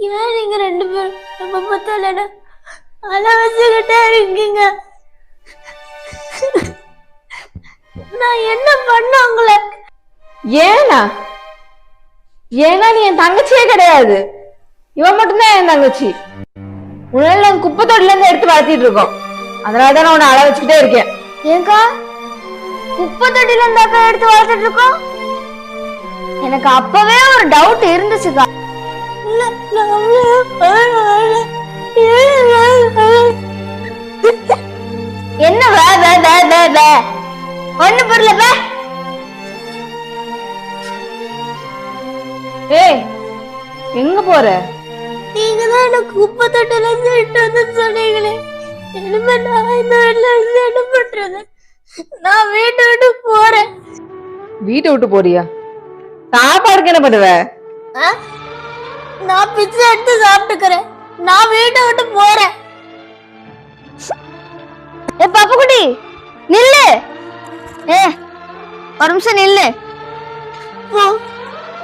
ஏன் நீங்க ரெண்டு பேரும் எப்ப பார்த்தாலும் அழ வச்சுக்கிட்டே இருக்கீங்க? நான் என்ன பண்ண உங்களை? ஏனா ஏனா நீ என் தங்கச்சியே கிடையாது, இவன் மட்டும்தான் என் தங்கச்சி. உன்னால நாங்க குப்பை தொட்டில இருந்து எடுத்து வளர்த்திட்டு இருக்கோம், அதனாலதான் நான் உன்னை அழ வச்சுக்கிட்டே இருக்கேன். ஏங்கா குப்பை தொட்டில இருந்தாக்கா எடுத்து வளர்த்துட்டு இருக்கோம்? எனக்கு அப்பவே ஒரு டவுட் இருந்துச்சுக்கா. என்ன ஒண்ணு புரியல. ஏய் எங்க போற? நீங்க தான் எனக்கு குப்பை தொட்டில இருந்து இட்டு வந்து சொன்னீங்களே, இனிமே நான் இந்த வீட்டுல இருந்து என்ன பண்றது? நான் வீட்டை விட்டு போறேன். வீட்டை விட்டு போறியா? சாப்பாடுக்கு என்ன பண்ணுவ? நான் பிச்சை எடுத்து சாப்பிட்டுக்கிறேன். நான் வீட்டை விட்டு போறேன். ஏ பாப்புக்குட்டி நில்லு. ஒரு நிமிஷம் நில்லு.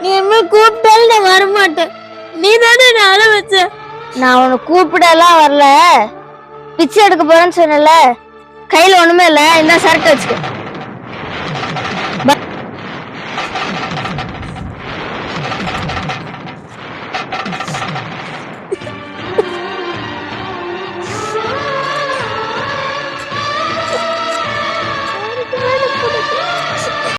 நீ என்ன கூப்பிட்டாலும் நான் வரமாட்டேன். நீ தானே என்ன அழ வச்ச. நான் உன்னை கூப்பிடலாம் வரல, பிச்சை எடுக்க போறேன்னு சொன்னல. கையில ஒண்ணுமே இல்ல, இந்த சரக்கு வச்சுக்க.